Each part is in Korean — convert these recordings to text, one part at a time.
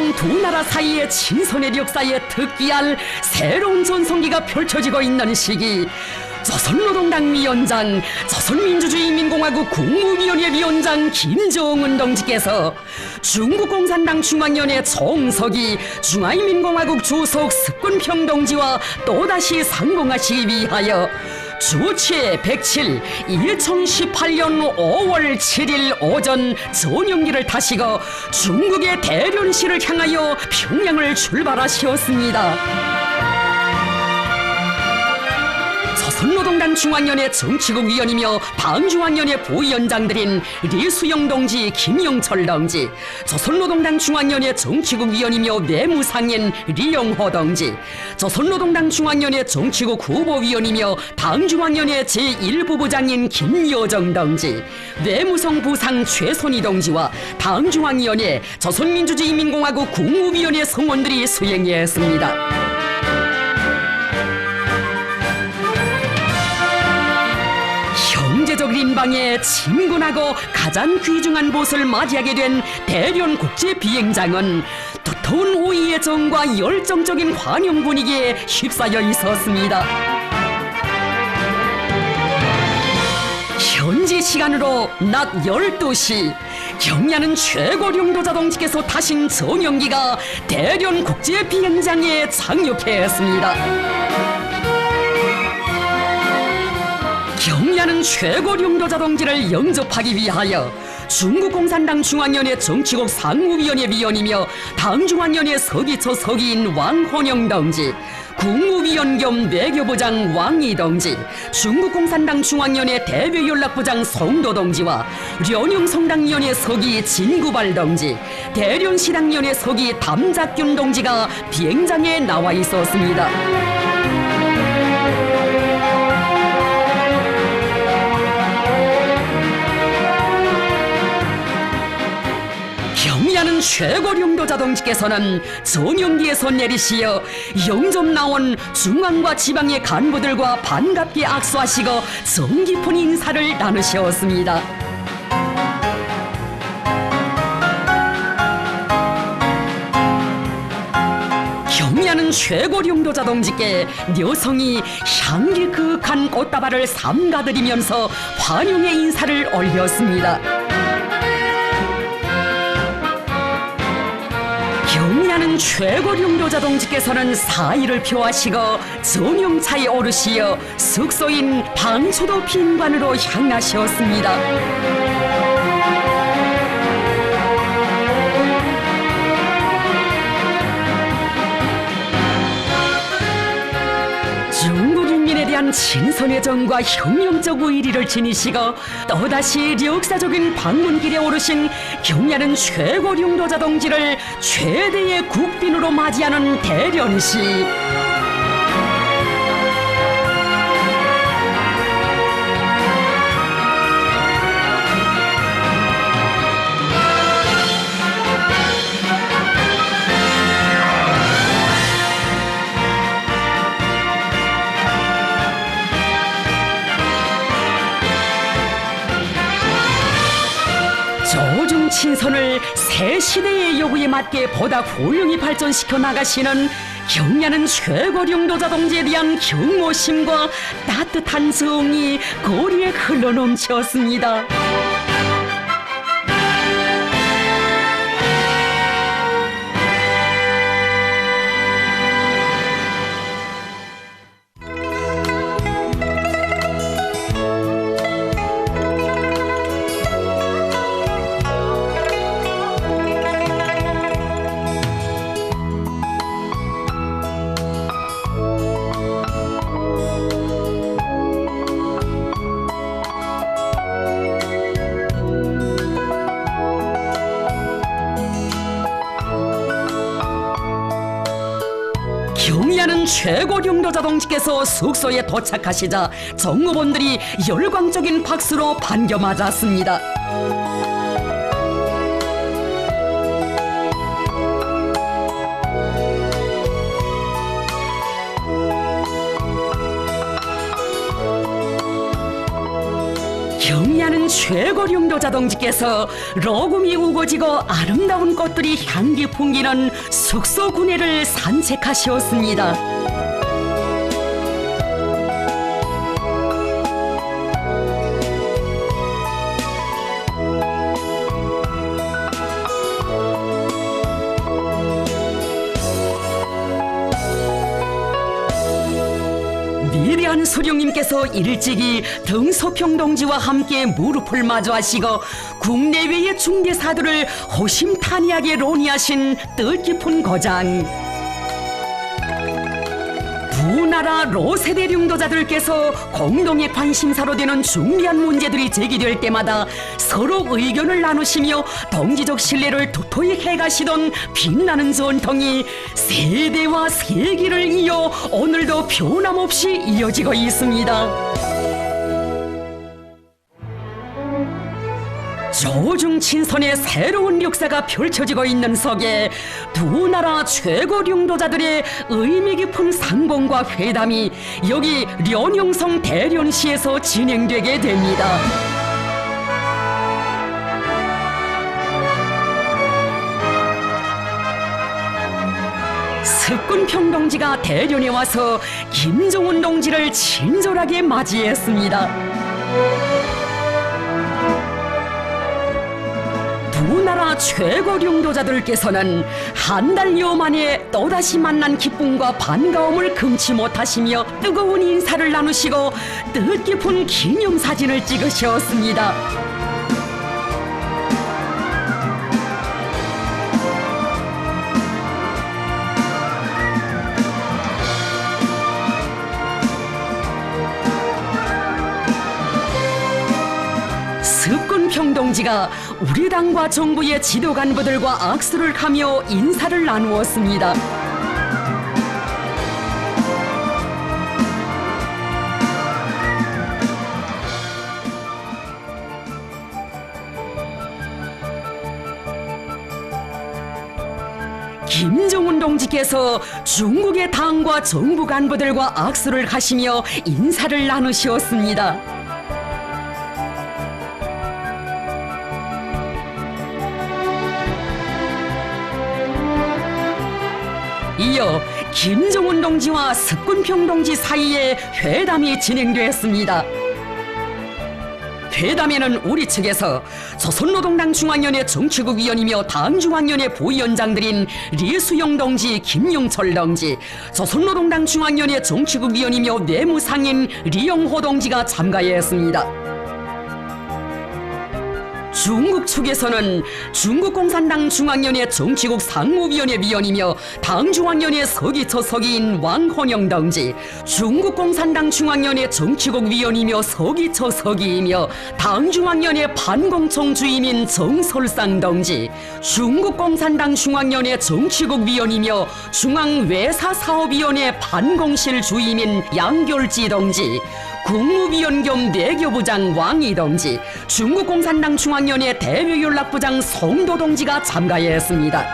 이런 두 나라 사이의 친선의 역사에 특기할 새로운 전성기가 펼쳐지고 있는 시기, 조선노동당 위원장, 조선민주주의인민공화국 국무위원회 위원장 김정은 동지께서 중국공산당 중앙위원회 총서기, 중화인민공화국 주석 석군평 동지와 또다시 상봉하시기 위하여 주최 107 2018년 5월 7일 오전 전용기를 타시고 중국의 대련시를 향하여 평양을 출발하셨습니다. 조선노동당 중앙위원회 정치국 위원이며 당중앙위원회 부위원장들인 리수영 동지, 김영철 동지, 조선노동당 중앙위원회 정치국 위원이며 내무상인 리영호 동지, 조선노동당 중앙위원회 정치국 후보위원이며 당중앙위원회 제1부부장인 김여정 동지, 내무성 부상 최선희 동지와 당중앙위원회 조선민주주의인민공화국 국무위원회 성원들이 수행했습니다. 경제적 인방에 친근하고 가장 귀중한 곳을 맞이하게 된 대련 국제 비행장은 두터운 오이의 정과 열정적인 환영 분위기에 휩싸여 있었습니다. 현지 시간으로 낮 12시 경야는 최고령도자 동지께서 타신 전용기가 대련 국제 비행장에 착륙했습니다. 경야는 최고령도자 동지를 영접하기 위하여 중국공산당 중앙위원회 정치국 상무위원회 위원이며 당중앙위원회 서기처 서기인 왕헌영 동지, 국무위원 겸 외교부장 왕이 동지, 중국공산당 중앙위원회 대외연락부장 송도 동지와 련영성당위원회 서기 진구발 동지, 대련시당위원회 서기 담작균 동지가 비행장에 나와 있었습니다. 경야는 최고령도자 동지께서는 전용기에서 내리시어 영접 나온 중앙과 지방의 간부들과 반갑게 악수하시고 정 깊은 인사를 나누셨습니다. 경야는 최고령도자 동지께 여성이 향기 그윽한 꽃다발을 삼가드리면서 환영의 인사를 올렸습니다. 경야는 최고령도자 동지께서는 사의를 표하시고 전용차에 오르시어 숙소인 방초도 빈관으로 향하셨습니다. 중국인민에 대한 친선의 정과 혁명적 의리를 지니시고 또다시 역사적인 방문길에 오르신 경야는 최고령도자 동지를 최대의 국빈으로 맞이하는 대련시. 조중 친선을 새 시대의 요구에 맞게 보다 훌륭히 발전시켜 나가시는 경야는 최고령도자 동지에 대한 경모심과 따뜻한 정이 거리에 흘러넘쳤습니다. 경야는 최고령도자 동지께서 숙소에 도착하시자 정무원들이 열광적인 박수로 반겨 맞았습니다. 경의하는 최고령도자 동지께서 러금이 우거지고 아름다운 꽃들이 향기 풍기는 숙소구내를 산책하시었습니다. 위대한 소령님께서 일찍이 등소평동지와 함께 무릎을 마주하시고 국내외의 중개사들을 호심탄회하게 논의하신 뜻깊은 거장. 두 나라 로세대 령도자들께서 공동의 관심사로 되는 중대한 문제들이 제기될 때마다 서로 의견을 나누시며 동지적 신뢰를 도토히 해가시던 빛나는 전통이 세대와 세기를 이어 오늘도 변함없이 이어지고 있습니다. 조중친선의 새로운 역사가 펼쳐지고 있는 속에 두 나라 최고 령도자들의 의미 깊은 상봉과 회담이 여기 련영성 대련시에서 진행되게 됩니다. 습군평 동지가 대련에 와서 김정은 동지를 친절하게 맞이했습니다. 두 나라 최고 령도자들께서는 한 달여 만에 또다시 만난 기쁨과 반가움을 금치 못하시며 뜨거운 인사를 나누시고 뜻깊은 기념사진을 찍으셨습니다. 습군평 동지가 우리 당과 정부의 지도 간부들과 악수를 하며 인사를 나누었습니다. 김정은 동지께서 중국의 당과 정부 간부들과 악수를 하시며 인사를 나누셨습니다. 이어 김정은 동지와 습군평 동지 사이에 회담이 진행되었습니다. 회담에는 우리 측에서 조선노동당 중앙위원회 정치국 위원이며 당 중앙위원회 부위원장들인 리수영 동지, 김용철 동지, 조선노동당 중앙위원회 정치국 위원이며 내무상인 리영호 동지가 참가했습니다. 중국 측에서는 중국공산당 중앙위원회 정치국 상무위원회 위원이며 당 중앙위원회 서기처 서기인 왕헌영 동지, 중국공산당 중앙위원회 정치국 위원이며 서기처 서기이며 당 중앙위원회 반공청 주임인 정설상 동지, 중국공산당 중앙위원회 정치국 위원이며 중앙외사사업위원회 반공실 주임인 양결지 동지, 국무위원 겸 내교부장 왕이 동지, 중국공산당 중앙위원회 대외연락부장 송도 동지가 참가했습니다.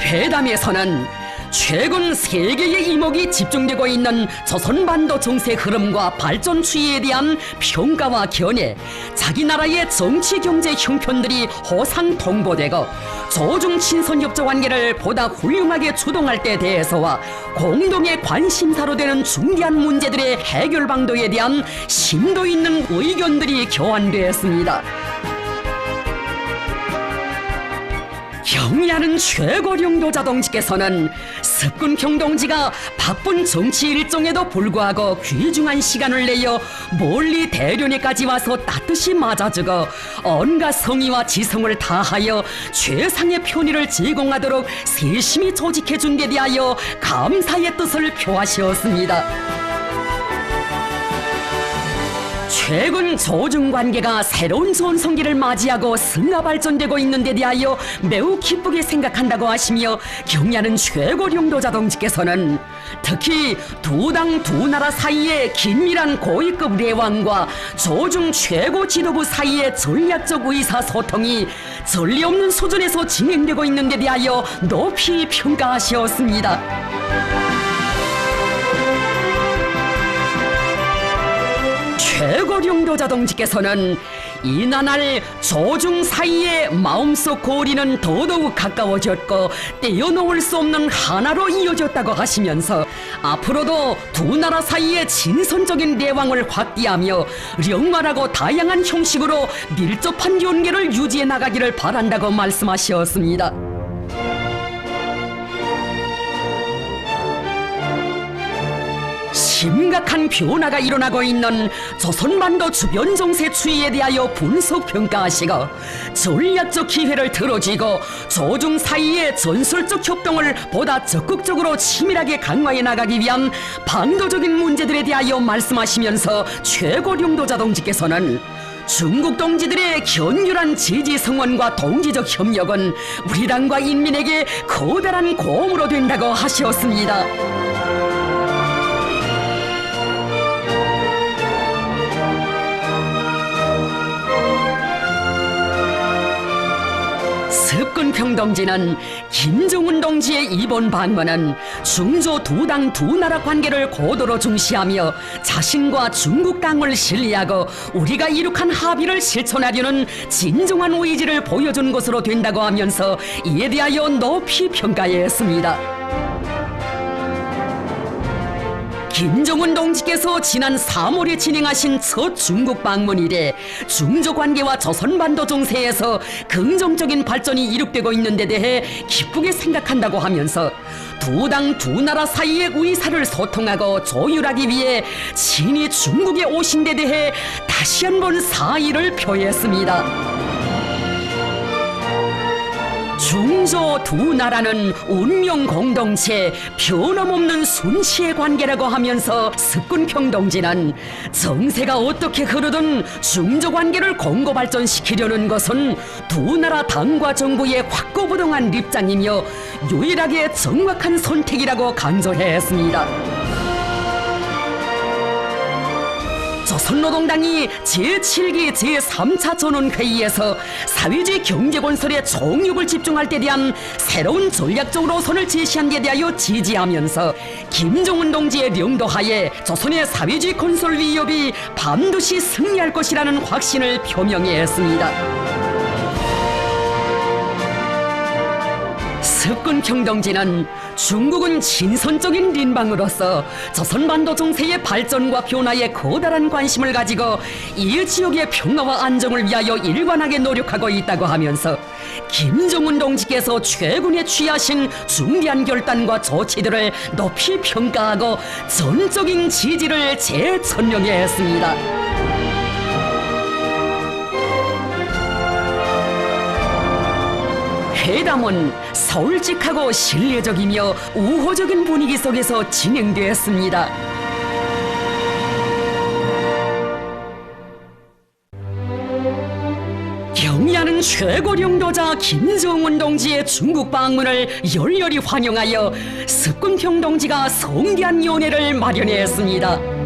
회담에서는 최근 세계의 이목이 집중되고 있는 조선반도 정세 흐름과 발전 추이에 대한 평가와 견해, 자기 나라의 정치 경제 형편들이 호상 통보되고 조중 친선 협조 관계를 보다 훌륭하게 주동할 때 대해서와 공동의 관심사로 되는 중대한 문제들의 해결 방도에 대한 심도 있는 의견들이 교환되었습니다. 경의하는 최고 령도자 동지께서는 습군평 동지가 바쁜 정치 일정에도 불구하고 귀중한 시간을 내어 멀리 대련에까지 와서 따뜻이 맞아주고 온갖 성의와 지성을 다하여 최상의 편의를 제공하도록 세심히 조직해준 데 대하여 감사의 뜻을 표하시었습니다. 최근 조중 관계가 새로운 전성기를 맞이하고 승화 발전되고 있는 데 대하여 매우 기쁘게 생각한다고 하시며 경의하는 최고 령도자 동지께서는 특히 두 당 두 나라 사이의 긴밀한 고위급 내왕과 조중 최고 지도부 사이의 전략적 의사소통이 전례 없는 수준에서 진행되고 있는 데 대하여 높이 평가하셨습니다. 최고령도자 동지께서는 이나날 조중 사이에 마음속 고리는 더더욱 가까워졌고 떼어놓을 수 없는 하나로 이어졌다고 하시면서 앞으로도 두 나라 사이의 진선적인 내왕을 확대하며 령말하고 다양한 형식으로 밀접한 연계를 유지해 나가기를 바란다고 말씀하셨습니다. 심각한 변화가 일어나고 있는 조선반도 주변 정세 추이에 대하여 분석 평가하시고 전략적 기회를 들어쥐고 조중 사이의 전술적 협동을 보다 적극적으로 치밀하게 강화해 나가기 위한 방도적인 문제들에 대하여 말씀하시면서 최고령도자 동지께서는 중국 동지들의 견휼한 지지 성원과 동지적 협력은 우리 당과 인민에게 커다란 고음으로 된다고 하셨습니다. 습근평 동지는 김정은 동지의 이번 방문은 중조 두 당 두 나라 관계를 고도로 중시하며 자신과 중국 당을 신뢰하고 우리가 이룩한 합의를 실천하려는 진정한 의지를 보여준 것으로 된다고 하면서 이에 대하여 높이 평가했습니다. 김정은 동지께서 지난 3월에 진행하신 첫 중국 방문 이래 중조 관계와 조선반도 정세에서 긍정적인 발전이 이룩되고 있는 데 대해 기쁘게 생각한다고 하면서 두 당 두 나라 사이의 의사를 소통하고 조율하기 위해 친히 중국에 오신 데 대해 다시 한번 사의를 표했습니다. 중조 두 나라는 운명 공동체, 변함없는 순치의 관계라고 하면서 습근평 동지는 정세가 어떻게 흐르든 중조 관계를 공고 발전시키려는 것은 두 나라 당과 정부의 확고부동한 입장이며 유일하게 정확한 선택이라고 강조했습니다. 조선노동당이 제7기 제3차 전원회의에서 사회주의 경제건설에 총력을 집중할 때 대한 새로운 전략적 노선을 제시한 데 대하여 지지하면서 김정은 동지의領導하에 조선의 사회주의 건설 위협이 반드시 승리할 것이라는 확신을 표명했습니다. 습근평 동지는 중국은 진선적인邻방으로서 조선반도 정세의 발전과 변화에 커다란 관심을 가지고 이 지역의 평화와 안정을 위하여 일관하게 노력하고 있다고 하면서 김정은 동지께서 최근에 취하신 중대한 결단과 조치들을 높이 평가하고 전적인 지지를 재천명했습니다. 회담은 솔직하고 신뢰적이며 우호적인 분위기 속에서 진행되었습니다. 경의하는 최고령도자 김정은 동지의 중국 방문을 열렬히 환영하여 습근평 동지가 성대한 연회를 마련했습니다.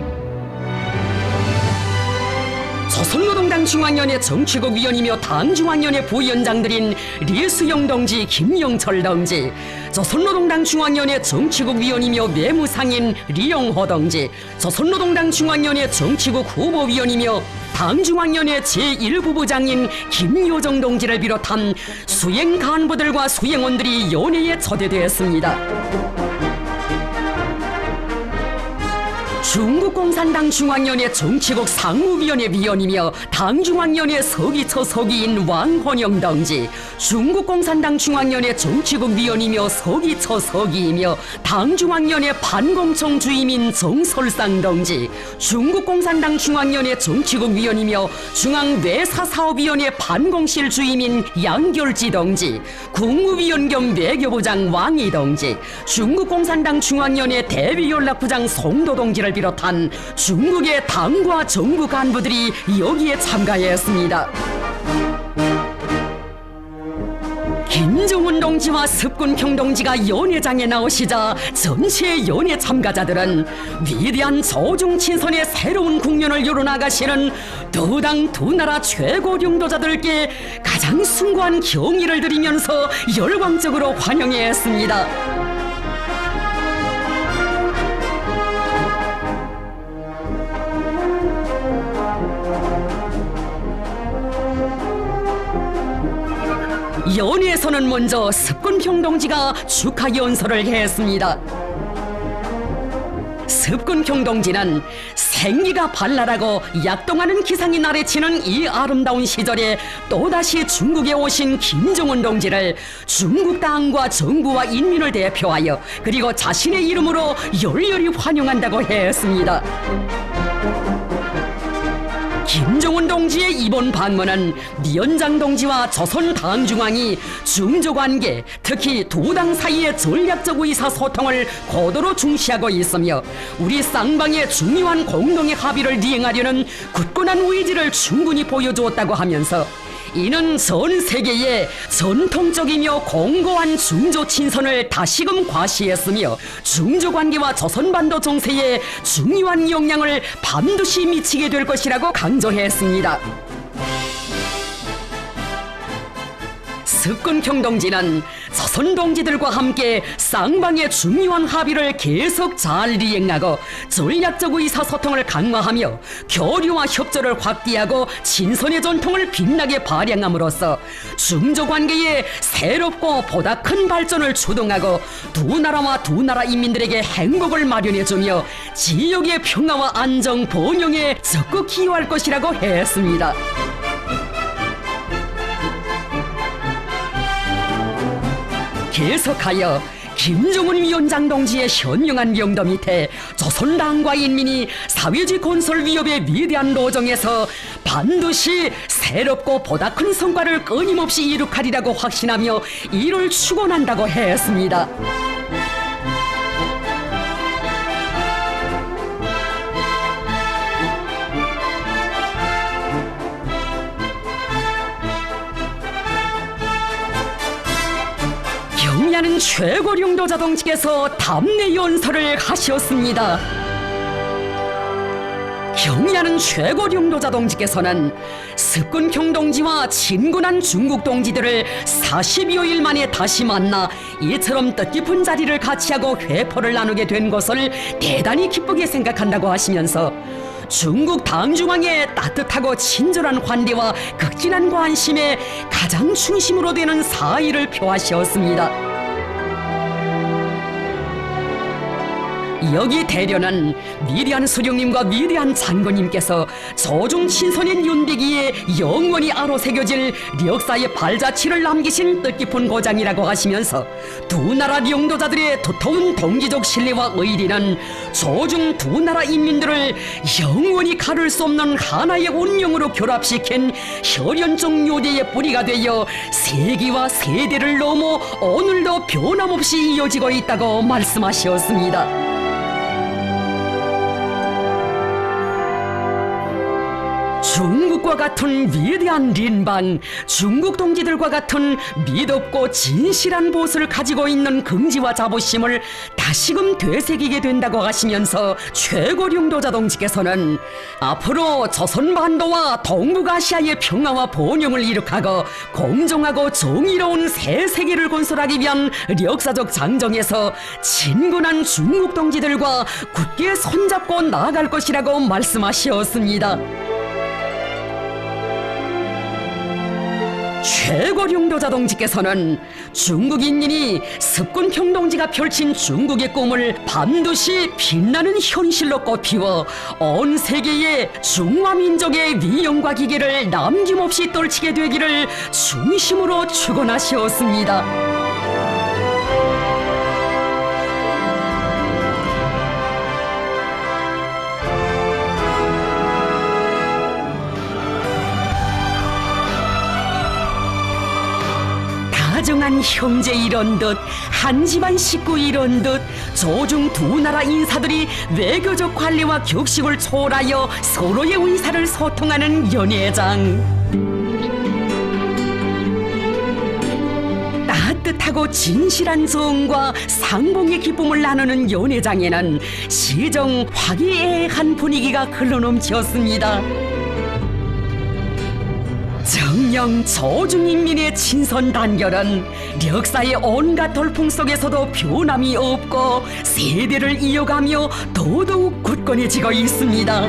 조선노동당 중앙위원회 정치국 위원이며 당중앙위원회 부위원장들인 리수영 동지, 김영철 동지, 조선노동당 중앙위원회 정치국 위원이며 외무상인 리영호 동지, 조선노동당 중앙위원회 정치국 후보위원이며 당중앙위원회 제1부부장인 김효정 동지를 비롯한 수행 간부들과 수행원들이 연회에 초대되었습니다. 중국공산당 중앙위원회 정치국 상무위원회 위원이며 당중앙위원회 서기처 서기인 왕헌영 동지, 중국공산당 중앙위원회 정치국 위원이며 서기처 서기이며 당중앙위원회 반공청 주임인 정설상 동지, 중국공산당 중앙위원회 정치국 위원이며 중앙외사사업위원회 반공실 주임인 양결지 동지, 국무위원 겸 외교부장 왕이 동지, 중국공산당 중앙위원회 대외연락부장 송도 동지를 비롯한 중국의 당과 정부 간부들이 여기에 참가했습니다. 김정은 동지와 습근평 동지가 연회장에 나오시자 전체 연회 참가자들은 위대한 조중친선의 새로운 국면을 열어나가시는 두 당 두 나라 최고領導자들께 가장 숭고한 경의를 드리면서 열광적으로 환영했습니다. 여기에서는 먼저 습근평 동지가 축하 연설을 했습니다. 습근평 동지는 생기가 발랄하고 약동하는 기상이 나래치는 이 아름다운 시절에 또다시 중국에 오신 김정은 동지를 중국 당과 정부와 인민을 대표하여 그리고 자신의 이름으로 열렬히 환영한다고 했습니다. 김정은 동지의 이번 방문은 위원장 동지와 조선 당중앙이 중조관계, 특히 두 당 사이의 전략적 의사소통을 고도로 중시하고 있으며 우리 쌍방의 중요한 공동의 합의를 이행하려는 굳건한 의지를 충분히 보여주었다고 하면서 이는 전 세계의 전통적이며 공고한 중조 친선을 다시금 과시했으며 중조 관계와 조선반도 정세에 중요한 영향을 반드시 미치게 될 것이라고 강조했습니다. 습근평 동지는 조선 동지들과 함께 쌍방의 중요한 합의를 계속 잘 이행하고 전략적 의사소통을 강화하며 교류와 협조를 확대하고 친선의 전통을 빛나게 발扬함으로써 중조 관계의 새롭고 보다 큰 발전을 주동하고 두 나라와 두 나라 인민들에게 행복을 마련해주며 지역의 평화와 안정, 번영에 적극 기여할 것이라고 했습니다. 계속하여 김정은 위원장 동지의 현명한 명도 밑에 조선당과 인민이 사회주의 건설 위협의 위대한 로정에서 반드시 새롭고 보다 큰 성과를 끊임없이 이룩하리라고 확신하며 이를 축원한다고 했습니다. 경야는 최고領導者 동지께서 답례 연설을 하셨습니다. 경야는 최고領導者 동지께서는 습근평 동지와 친근한 중국 동지들을 40여일 만에 다시 만나 이처럼 뜻깊은 자리를 같이 하고 회포를 나누게 된 것을 대단히 기쁘게 생각한다고 하시면서 중국 당중앙의 따뜻하고 친절한 환대와 극진한 관심에 가장 중심으로 되는 사의를 표하셨습니다. 여기 대련은 위대한 수령님과 위대한 장군님께서 조중 친선인 윤대기에 영원히 아로새겨질 역사의 발자취를 남기신 뜻깊은 고장이라고 하시면서 두 나라領導자들의 두터운 동지적 신뢰와 의리는 조중 두 나라 인민들을 영원히 가를 수 없는 하나의 운명으로 결합시킨 혈연적 요대의 뿌리가 되어 세기와 세대를 넘어 오늘도 변함없이 이어지고 있다고 말씀하셨습니다. 중국과 같은 위대한 린방, 중국 동지들과 같은 믿었고 진실한 보수를 가지고 있는 긍지와 자부심을 다시금 되새기게 된다고 하시면서 최고領導者 동지께서는 앞으로 조선반도와 동북아시아의 평화와 번영을 이룩하고 공정하고 정의로운 새 세계를 건설하기 위한 역사적 장정에서 친근한 중국 동지들과 굳게 손잡고 나아갈 것이라고 말씀하셨습니다. 최고領導者 동지께서는 중국 인민이 습근평 동지가 펼친 중국의 꿈을 반드시 빛나는 현실로 꽃피워 온 세계에 중화민족의 위엄과 기계를 남김없이 떨치게 되기를 중심으로 축원하셨습니다. 다정한 형제 이런 듯 한 집안 식구 이런 듯 조중 두 나라 인사들이 외교적 관리와 격식을 초월하여 서로의 의사를 소통하는 연회장. 따뜻하고 진실한 정과 상봉의 기쁨을 나누는 연회장에는 시정 화기애애한 분위기가 흘러넘쳤습니다. 정령 조중인민의 친선 단결은 역사의 온갖 돌풍 속에서도 변함이 없고 세대를 이어가며 더더욱 굳건해지고 있습니다.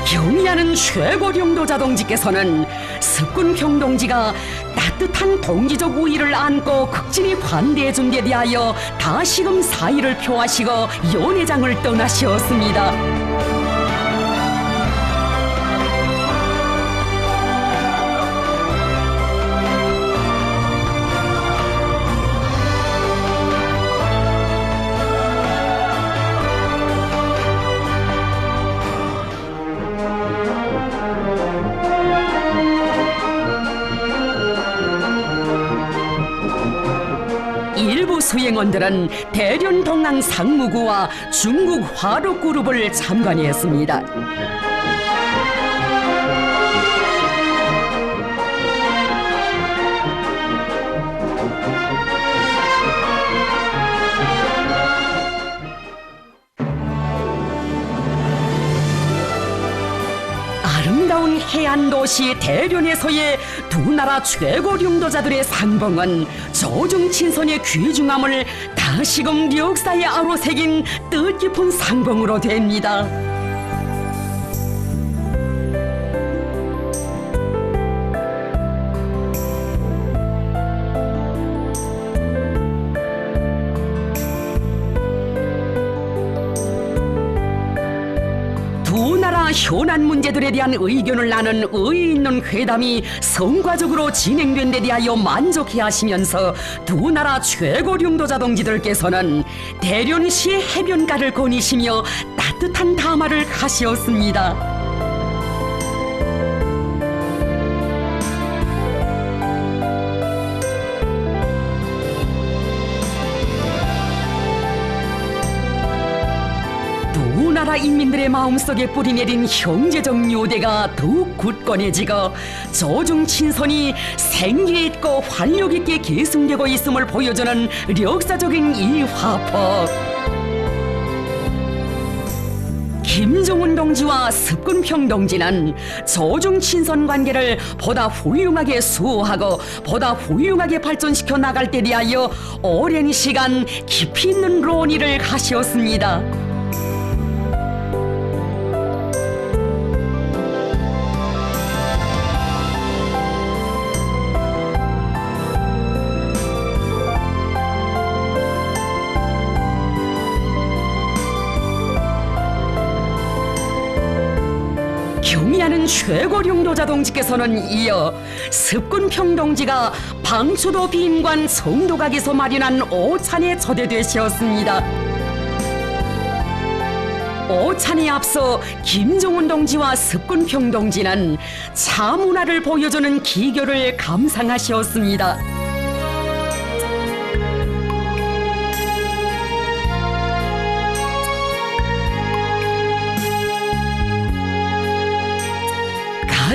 경야 경의하는 최고령도자 동지께서는 습군평 동지가 따뜻한 동지적 우위를 안고 극진히 관대해준 데 대하여 다시금 사의를 표하시고 연회장을 떠나시었습니다. 일부 수행원들은 대련 동항 상무구와 중국 화록그룹을 참관했습니다. 아름다운 해안도시 대련에서의 두 나라 최고령도자들의 상봉은 조중친선의 귀중함을 다시금 역사의 아로새긴 뜻깊은 상봉으로 됩니다. 두 나라 현안 문제들에 대한 의견을 나눈 의의 있는 회담이 성과적으로 진행된 데 대하여 만족해하시면서 두 나라 최고령도자 동지들께서는 대련시 해변가를 거니시며 따뜻한 담화를 하시었습니다. 두 나라 인민들의 마음속에 뿌리내린 형제적 요대가 더욱 굳건해지고 조중친선이 생기있고 활력있게 계승되고 있음을 보여주는 역사적인 이 화법. 김종운 동지와 습군평 동지는 조중친선 관계를 보다 훌륭하게 수호하고 보다 훌륭하게 발전시켜 나갈 때 대하여 오랜 시간 깊이 있는 논의를 하셨습니다. 경의하는 최고령도자 동지께서는 이어 습군평 동지가 방초도 비인관 성도각에서 마련한 오찬에 초대되셨습니다. 오찬에 앞서 김종운 동지와 습군평 동지는 차문화를 보여주는 기교를 감상하셨습니다.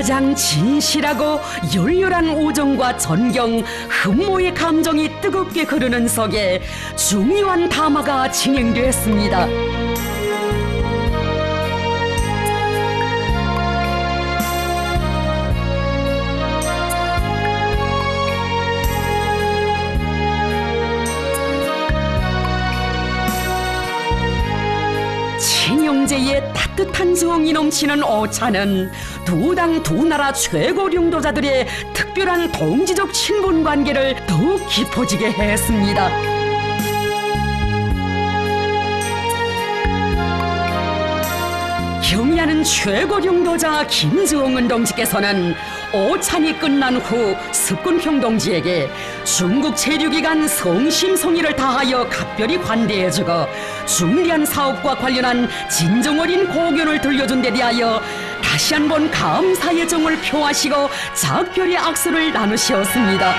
가장 진실하고 열렬한 우정과 존경, 흠모의 감정이 뜨겁게 흐르는 속에 중요한 담화가 진행됐습니다. 친형제의 따뜻한 정이 넘치는 오찬은 두 당 두 나라 최고령도자들의 특별한 동지적 친분 관계를 더욱 깊어지게 했습니다. 경의하는 최고령도자 김정은 동지께서는 오찬이 끝난 후 습군평 동지에게 중국 체류기간 성심성의를 다하여 각별히 관대해주고 중대한 사업과 관련한 진정어린 공연을 들려준 데 대하여 다시 한번 감사의 정을 표하시고 작별의 악수를 나누셨습니다.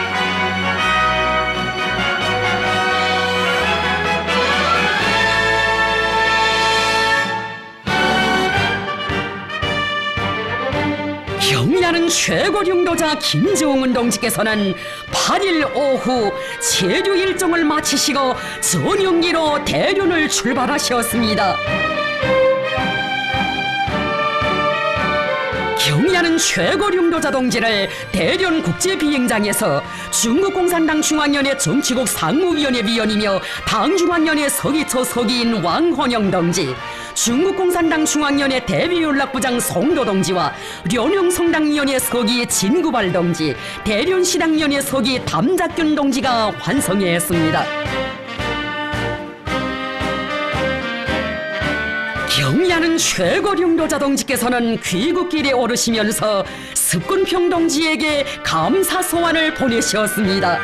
경의하는 최고령도자 김정은 동지께서는 8일 오후 체류 일정을 마치시고 전용기로 대련을 출발하셨습니다. 경의하는 최고령도자 동지를 대련 국제비행장에서 중국공산당 중앙위원회 정치국 상무위원회 위원이며 당중앙위원회 서기처 서기인 왕헌영 동지, 중국공산당 중앙위원회 대비연락부장 송도동지와 련영성당위원회 서기 진구발 동지, 대련시당위원회 서기 담작균 동지가 환송했습니다. 경의하는 최고령도자 동지께서는 귀국길에 오르시면서 습군평 동지에게 감사 소환을 보내셨습니다.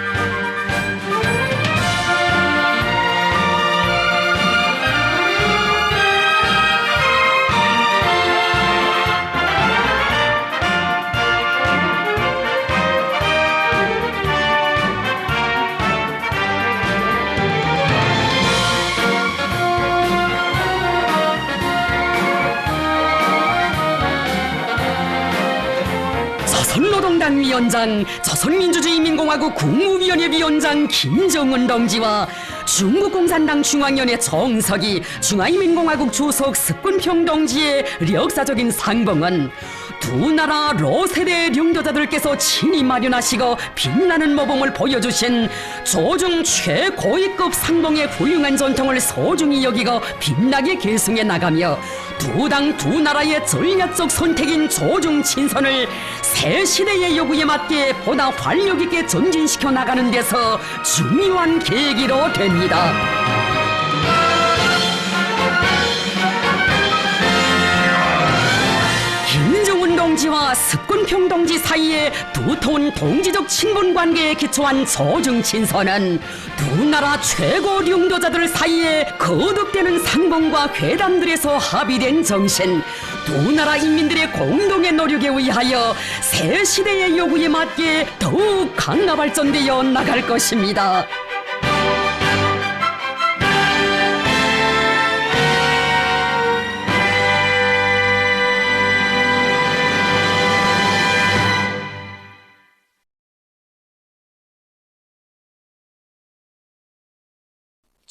조선노동당 위원장, 조선민주주의인민공화국 국무위원회 위원장 김정은 동지와 중국공산당 중앙위원회 정석이, 중화인민공화국 주석 습군평 동지의 역사적인 상봉은 두 나라 로세대領도자들께서 친히 마련하시고 빛나는 모범을 보여주신 조중 최고위급 상봉의 훌륭한 전통을 소중히 여기고 빛나게 계승해 나가며 두 당 두 나라의 전략적 선택인 조중 친선을 새 시대의 요구에 맞게 보다 활력 있게 전진시켜 나가는 데서 중요한 계기로 됩니다. 김정은 동지와 습군평 동지 사이에 두터운 동지적 친분 관계에 기초한 조중 친선은 두 나라 최고領도자들 사이에 거듭되는 상봉과 회담들에서 합의된 정신, 두 나라 인민들의 공동의 노력에 의하여 새 시대의 요구에 맞게 더욱 강화 발전되어 나갈 것입니다.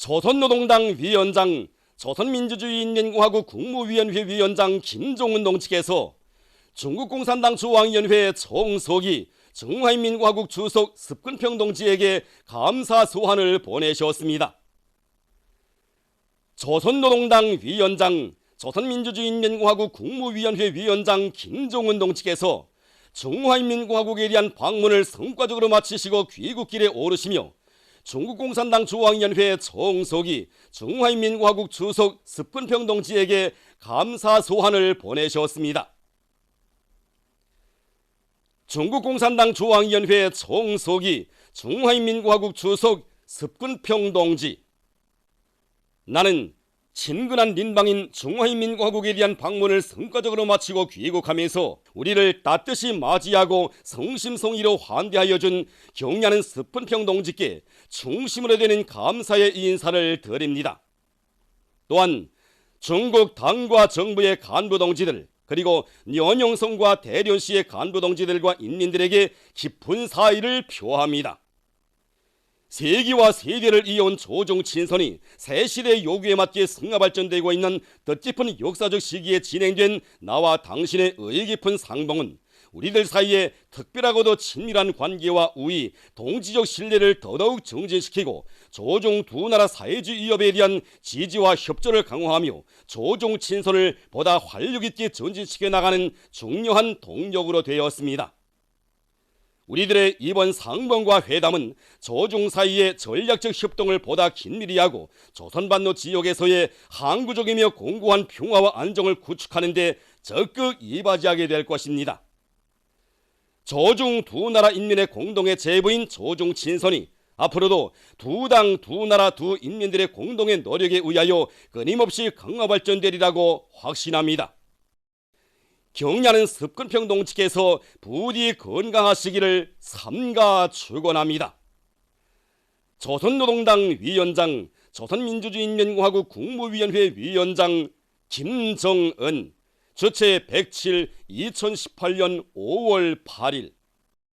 조선노동당 위원장, 조선민주주의인민공화국 국무위원회 위원장 김종은 동지께서 중국공산당 중앙위원회 총서기, 중화인민공화국 주석 습군평 동지에게 감사 소환을 보내셨습니다. 조선노동당 위원장, 조선민주주의인민공화국 국무위원회 위원장 김종은 동지께서 중화인민공화국에 대한 방문을 성과적으로 마치시고 귀국길에 오르시며 중국공산당 중앙위원회 총서기, 중화인민공화국 주석 습군평 동지에게 감사 소환을 보내셨습니다. 중국공산당 중앙위원회 총서기, 중화인민공화국 주석 습군평 동지, 나는 친근한邻방인 중화인민공화국에 대한 방문을 성과적으로 마치고 귀국하면서 우리를 따뜻이 맞이하고 성심성의로 환대하여 준 경의하는 습군평 동지께 충심으로 되는 감사의 인사를 드립니다. 또한 중국 당과 정부의 간부 동지들, 그리고 련영성과 대련시의 간부 동지들과 인민들에게 깊은 사의를 표합니다. 세기와 세대를 이어온 조중 친선이 새 시대의 요구에 맞게 승화 발전되고 있는 뜻깊은 역사적 시기에 진행된 나와 당신의 의의 깊은 상봉은 우리들 사이에 특별하고도 친밀한 관계와 우위, 동지적 신뢰를 더더욱 정진시키고 조중 두 나라 사회주의 위협에 대한 지지와 협조를 강화하며 조중 친선을 보다 활력 있게 전진시켜 나가는 중요한 동력으로 되었습니다. 우리들의 이번 상봉과 회담은 조중 사이의 전략적 협동을 보다 긴밀히 하고 조선반도 지역에서의 항구적이며 공고한 평화와 안정을 구축하는 데 적극 이바지하게 될 것입니다. 조중 두 나라 인민의 공동의 제부인 조중 친선이 앞으로도 두 당, 두 나라, 두 인민들의 공동의 노력에 의하여 끊임없이 강화 발전되리라고 확신합니다. 경의하는 습군평 동지께서 부디 건강하시기를 삼가 축원합니다. 조선노동당 위원장, 조선민주주의인민공화국 국무위원회 위원장 김정은, 주체 107, 2018년 5월 8일.